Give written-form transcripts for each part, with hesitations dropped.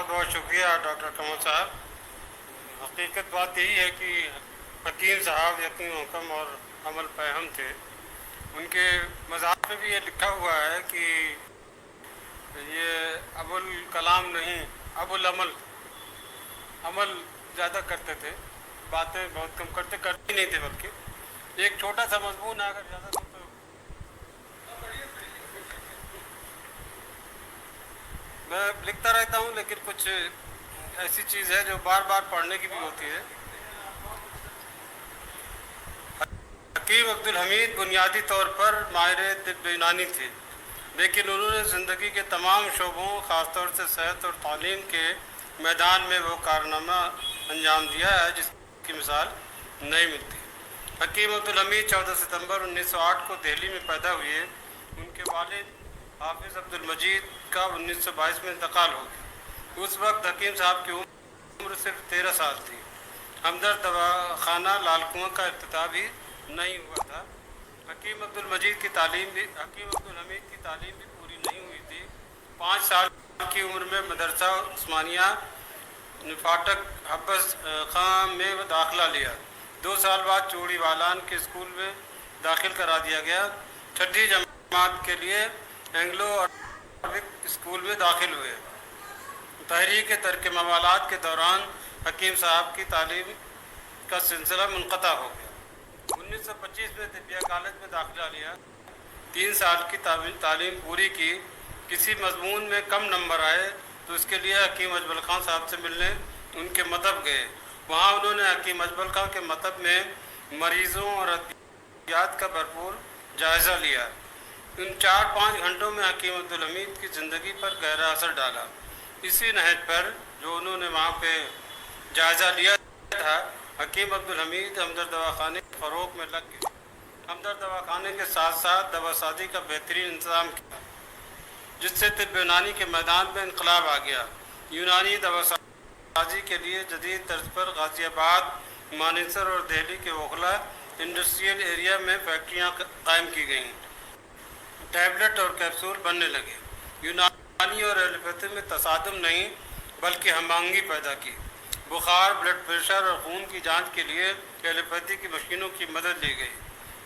بہت بہت شکریہ ڈاکٹر قمر صاحب. حقیقت بات یہی ہے کہ حکیم صاحب یقین حکم اور عمل پہم تھے. ان کے مزار پہ بھی یہ لکھا ہوا ہے کہ یہ ابو الکلام نہیں، ابو العمل. عمل زیادہ کرتے تھے، باتیں بہت کم کرتے ہی نہیں تھے، بلکہ ایک چھوٹا سا مضمون ہے اگر زیادہ تو میں لکھتا رہتا ہوں، لیکن کچھ ایسی چیز ہے جو بار بار پڑھنے کی بھی ہوتی ہے. حکیم عبدالحمید بنیادی طور پر ماہر طب یونانی تھے، لیکن انہوں نے زندگی کے تمام شعبوں، خاص طور سے صحت اور تعلیم کے میدان میں وہ کارنامہ انجام دیا ہے جس کی مثال نہیں ملتی. حکیم عبدالحمید 14 ستمبر 1908 کو دہلی میں پیدا ہوئے. ان کے والد حافظ عبدالمجید کا 1922 میں انتقال ہو گیا. اس وقت حکیم صاحب کی عمر صرف 13 سال تھی. ہمدرد دواخانہ لال کنواں کا افتتاح بھی نہیں ہوا تھا. حکیم عبدالحمید کی تعلیم بھی پوری نہیں ہوئی تھی. 5 سال کی عمر میں مدرسہ عثمانیہ فاٹک حبس خان میں داخلہ لیا. 2 سال بعد چوڑی والان کے اسکول میں داخل کرا دیا گیا. 6ٹھی جماعت کے لیے اینگلو عربک اسکول میں داخل ہوئے. تحریک ترک موالات کے دوران حکیم صاحب کی تعلیم کا سلسلہ منقطع ہو گیا. 1925 میں طبیہ کالج میں داخلہ لیا. 3 سال کی تعلیم پوری کی. کسی مضمون میں کم نمبر آئے تو اس کے لیے حکیم اجمل خان صاحب سے ملنے ان کے مکتب گئے. وہاں انہوں نے حکیم اجمل خان کے مکتب میں مریضوں اور ادویات کا بھرپور جائزہ لیا. ان 4-5 گھنٹوں میں حکیم عبدالحمید کی زندگی پر گہرا اثر ڈالا. اسی نہج پر جو انہوں نے وہاں پہ جائزہ لیا تھا، حکیم عبدالحمید ہمدرد دواخانے کے فروغ میں لگ گئے. ہمدرد دواخانے کے ساتھ ساتھ دواسازی کا بہترین انتظام کیا، جس سے طب یونانی کے میدان میں انقلاب آ گیا. یونانی دواسازی کے لیے جدید طرز پر غازی آباد، مانسر اور دہلی کے اوکھلا انڈسٹریل ایریا میں فیکٹریاں قائم کی گئیں. ٹیبلٹ اور کیپسول بننے لگے. یونانی اور ایلوپیتھی میں تصادم نہیں بلکہ ہم آہنگی پیدا کی. بخار، بلڈ پریشر اور خون کی جانچ کے لیے ایلوپیتھی کی مشینوں کی مدد لی گئی.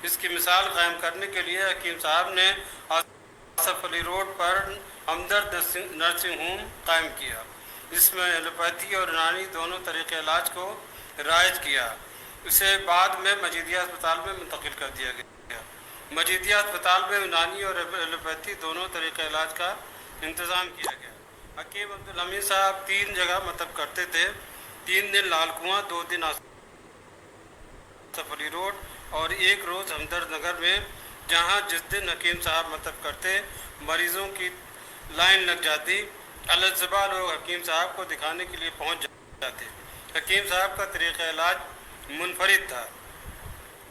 اس کی مثال قائم کرنے کے لیے حکیم صاحب نے آصف علی روڈ پر ہمدرد نرسنگ ہوم قائم کیا. اس میں ایلوپیتھی اور یونانی دونوں طریقے علاج کو رائج کیا. اسے بعد میں مجیدیہ اسپتال میں منتقل کر دیا گیا. مجیدیہ اسپتال میں یونانی اور ایلوپیتھی دونوں طریقے علاج کا انتظام کیا گیا. حکیم عبدالحمید صاحب 3 جگہ مطب کرتے تھے. 3 دن لال کنواں، 2 دن آصف علی روڈ اور 1 روز ہمدرد نگر میں، جہاں جس دن حکیم صاحب مطب کرتے مریضوں کی لائن لگ جاتی. الصبح لوگ حکیم صاحب کو دکھانے کے لیے پہنچ جاتے. حکیم صاحب کا طریقہ علاج منفرد تھا.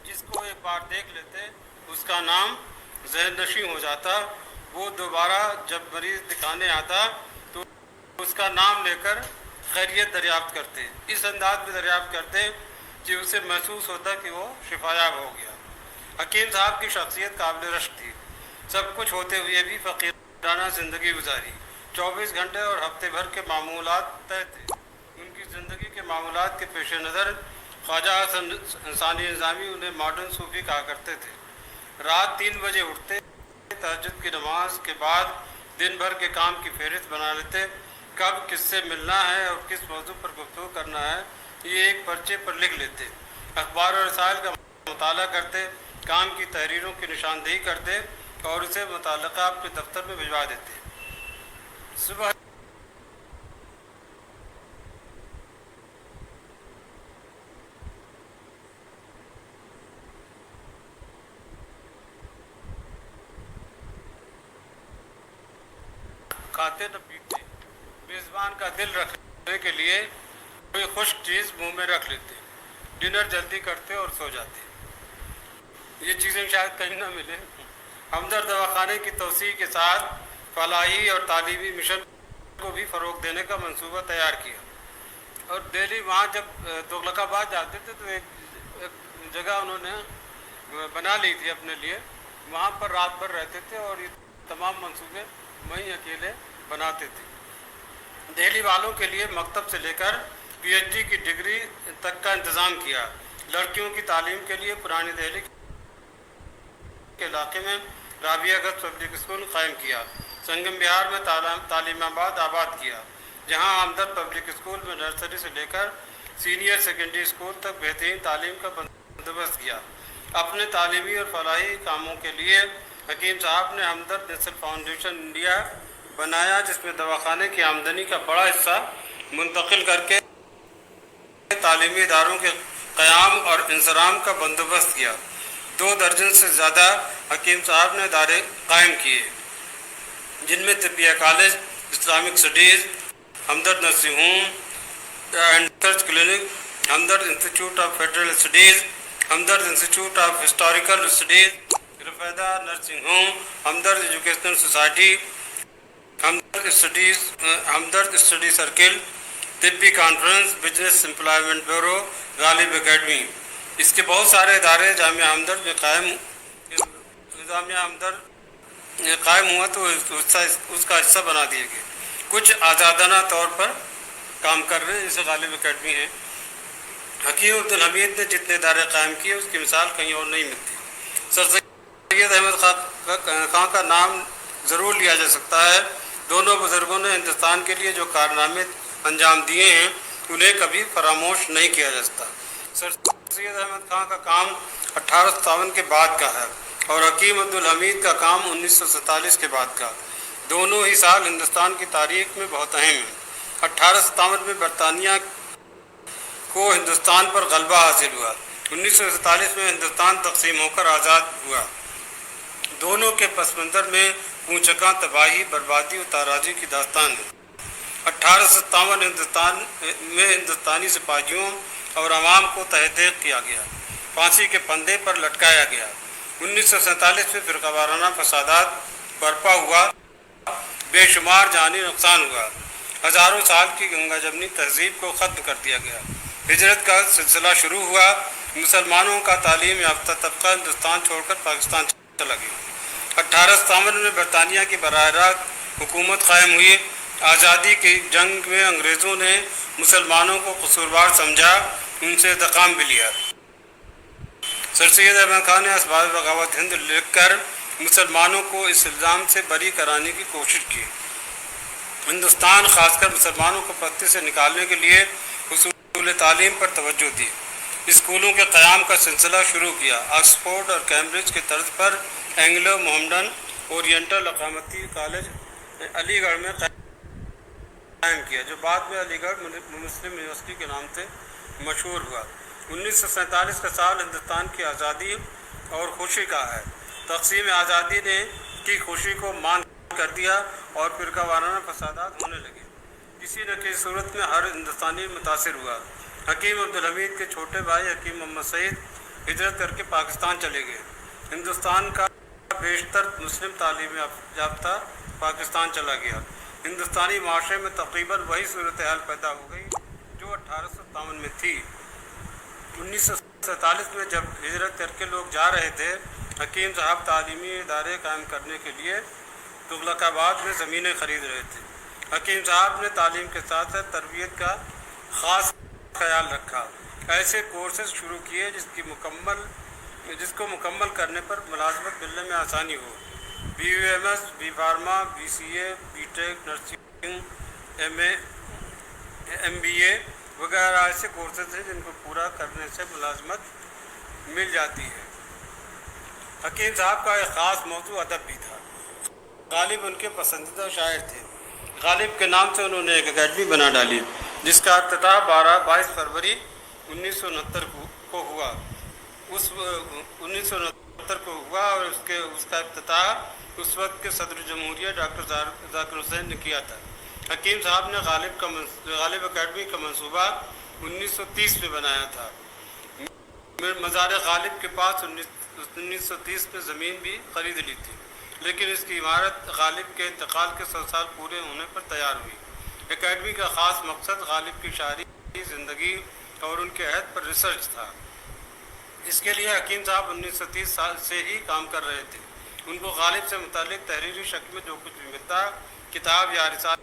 جس کو ایک بار دیکھ لیتے اس کا نام ذہن نشیں ہو جاتا. وہ دوبارہ جب مریض دکھانے آتا تو اس کا نام لے کر خیریت دریافت کرتے. اس انداز میں دریافت کرتے کہ اسے محسوس ہوتا کہ وہ شفایاب ہو گیا. حکیم صاحب کی شخصیت قابل رشک تھی. سب کچھ ہوتے ہوئے بھی فقیرانہ زندگی گزاری. 24 گھنٹے اور ہفتے بھر کے معمولات طے تھے. ان کی زندگی کے معمولات کے پیش نظر خواجہ حسن ثانی نظامی انہیں ماڈرن صوفی کہا کرتے تھے. رات 3 بجے اٹھتے، تہجد کی نماز کے بعد دن بھر کے کام کی فہرست بنا لیتے. کب کس سے ملنا ہے اور کس موضوع پر گفتگو کرنا ہے یہ ایک پرچے پر لکھ لیتے. اخبار اور رسائل کا مطالعہ کرتے، کام کی تحریروں کی نشاندہی کرتے اور اسے متعلقہ اپنے دفتر میں بھجوا دیتے. صبح کھاتے نہ پیتے، میزبان کا دل رکھنے کے لیے کوئی خشک چیز منہ میں رکھ لیتے. ڈنر جلدی کرتے اور سو جاتے. یہ چیزیں شاید کہیں نہ ملیں. ہمدرد دواخانے کی توسیع کے ساتھ فلاحی اور تعلیمی مشن کو بھی فروغ دینے کا منصوبہ تیار کیا. اور دہلی وہاں جب تغلق آباد جاتے تھے تو ایک جگہ انہوں نے بنا لی تھی اپنے لیے. وہاں پر رات بھر رہتے تھے اور یہ تمام منصوبے وہیں اکیلے بناتے تھے. دہلی والوں کے لیے مکتب سے لے کر پی ایچ ڈی کی ڈگری تک کا انتظام کیا۔ لڑکیوں کی تعلیم کے لیے پرانی دہلی کے علاقے میں رابعہ گنج پبلک اسکول قائم کیا۔ سنگم بہار میں تعلیم آباد کیا، جہاں ہمدرد پبلک اسکول میں نرسری سے لے کر سینئر سیکنڈری اسکول تک بہترین تعلیم کا بندوبست کیا۔ اپنے تعلیمی اور فلاحی کاموں کے لیے حکیم صاحب نے ہمدرد نیشنل فاؤنڈیشن انڈیا بنایا، جس میں دواخانے کی آمدنی کا بڑا حصہ منتقل کر کے تعلیمی اداروں کے قیام اور انصرام کا بندوبست کیا۔ 2 درجن سے زیادہ حکیم صاحب نے ادارے قائم کیے، جن میں طبیہ college, Islamic studies, Hamdard nursing home and research clinic, Hamdard institute of federal studies, Hamdard institute of historical studies, Rufaida nursing home, Hamdard educational society, Hamdard study circle, طبی conference, business employment bureau, Ghalib academy. اس کے بہت سارے ادارے جامعہ ہمدرد میں قائم ہوا تو اس کا حصہ بنا دیے گئے۔ کچھ آزادانہ طور پر کام کر رہے ہیں، جیسے غالب اکیڈمی ہے۔ حکیم عبدالحمید نے جتنے ادارے قائم کیے اس کی مثال کہیں اور نہیں ملتی۔ سر سید احمد خان کا نام ضرور لیا جا سکتا ہے۔ دونوں بزرگوں نے ہندوستان کے لیے جو کارنامے انجام دیے ہیں انہیں کبھی فراموش نہیں کیا جا سکتا۔ سر سید احمد خان کا کام 1857 کے بعد کا ہے اور حکیم عبدالحمید کا کام 1947 کے بعد کا۔ دونوں ہی سال ہندوستان کی تاریخ میں بہت اہم ہیں۔ 1857 میں برطانیہ کو ہندوستان پر غلبہ حاصل ہوا۔ 1947 میں ہندوستان تقسیم ہو کر آزاد ہوا۔ دونوں کے پس منظر میں پونچکاں تباہی، بربادی اور تاراجی کی داستان ہے۔ 1857 میں ہندوستانی سپاہیوں اور عوام کو تحقیق کیا گیا، پھانسی کے پھندے پر لٹکایا گیا۔ 1947 میں فرقہ وارانہ فسادات برپا ہوا، بے شمار جانی نقصان ہوا، ہزاروں سال کی گنگا جمنی تہذیب کو ختم کر دیا گیا۔ ہجرت کا سلسلہ شروع ہوا، مسلمانوں کا تعلیم یافتہ طبقہ ہندوستان چھوڑ کر پاکستان چلا گیا۔ 1857 میں برطانیہ کی براہ راست حکومت قائم ہوئی۔ آزادی کی جنگ میں انگریزوں نے مسلمانوں کو قصوروار سمجھا، ان سے انتقام بھی لیا۔ سر سید احمد خان نے اسباب بغاوت ہند لکھ کر مسلمانوں کو اس الزام سے بری کرانے کی کوشش کی۔ ہندوستان خاص کر مسلمانوں کو پستی سے نکالنے کے لیے حصول تعلیم پر توجہ دی، اسکولوں کے قیام کا سلسلہ شروع کیا۔ آکسفورڈ اور کیمبرج کی طرز پر اینگلو محمڈن اورینٹل اقامتی کالج علی گڑھ میں قائم کیا، جو بعد میں علی گڑھ مسلم یونیورسٹی کے نام سے مشہور ہوا۔ 1947 کا سال ہندوستان کی آزادی اور خوشی کا ہے۔ تقسیم آزادی نے کی خوشی کو مان کر دیا اور فرقہ وارانہ فسادات ہونے لگے۔ کسی نہ کسی صورت میں ہر ہندوستانی متاثر ہوا۔ حکیم عبدالحمید کے چھوٹے بھائی حکیم محمد سعید ہجرت کر کے پاکستان چلے گئے۔ ہندوستان کا بیشتر مسلم تعلیم یافتہ پاکستان چلا گیا۔ ہندوستانی معاشرے میں تقریباً وہی صورتحال پیدا ہو گئی جو 1857 میں تھی۔ 1947 میں جب ہجرت کر کے لوگ جا رہے تھے، حکیم صاحب تعلیمی ادارے قائم کرنے کے لیے تغلق آباد میں زمینیں خرید رہے تھے۔ حکیم صاحب نے تعلیم کے ساتھ ساتھ تربیت کا خاص خیال رکھا، ایسے کورسز شروع کیے جس کو مکمل کرنے پر ملازمت ملنے میں آسانی ہو۔ B U M S, B pharma, B C A, B tech, nursing, M A, M B A وغیرہ ایسے کورسز ہیں جن کو پورا کرنے سے ملازمت مل جاتی ہے۔ حکیم صاحب کا ایک خاص موضوع ادب بھی تھا۔ غالب ان کے پسندیدہ شاعر تھے۔ غالب کے نام سے انہوں نے ایک اکیڈمی بنا ڈالی، جس کا افتتاح 22 فروری 1969 کو ہوا۔ 1969 کو ہوا اور اس کا افتتاح اس وقت کے صدر جمہوریہ ڈاکٹر ذاکر حسین نے کیا تھا۔ حکیم صاحب نے غالب اکیڈمی کا منصوبہ 1930 میں بنایا تھا۔ مزار غالب کے پاس 1930 میں زمین بھی خرید لی تھی، لیکن اس کی عمارت غالب کے انتقال کے 100 سال پورے ہونے پر تیار ہوئی۔ اکیڈمی کا خاص مقصد غالب کی شاعری، زندگی اور ان کے عہد پر ریسرچ تھا۔ اس کے لیے حکیم صاحب 1930 سال سے ہی کام کر رہے تھے۔ ان کو غالب سے متعلق تحریری شکل میں جو کچھ بھی ملتا، کتاب یا رسالہ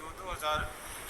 2,000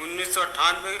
1998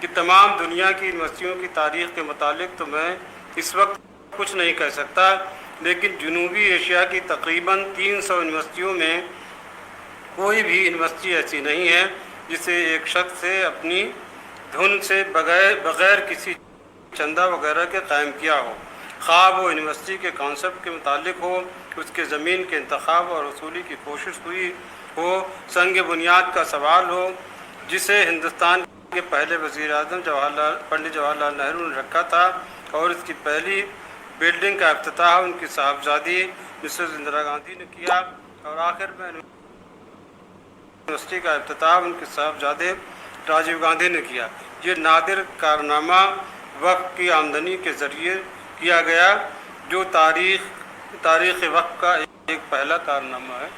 کہ تمام دنیا کی یونیورسٹیوں کی تاریخ کے متعلق تو میں اس وقت کچھ نہیں کہہ سکتا، لیکن جنوبی ایشیا کی تقریباً 300 یونیورسٹیوں میں کوئی بھی یونیورسٹی ایسی نہیں ہے جسے ایک شخص سے اپنی دھن سے بغیر کسی چندہ وغیرہ کے قائم کیا ہو، خواہ وہ یونیورسٹی کے کانسیپٹ کے متعلق ہو، اس کے زمین کے انتخاب اور وصولی کی کوشش ہوئی ہو، سنگ بنیاد کا سوال ہو جسے ہندوستان کے پہلے وزیر اعظم پنڈت جواہر لال نہرو نے رکھا تھا، اور اس کی پہلی بلڈنگ کا افتتاح ان کی صاحبزادی مسز اندرا گاندھی نے کیا، اور آخر میں یونیورسٹی کا افتتاح ان کے صاحبزادے راجیو گاندھی نے کیا۔ یہ نادر کارنامہ وقف کی آمدنی کے ذریعے کیا گیا، جو تاریخ وقف کا ایک پہلا کارنامہ ہے۔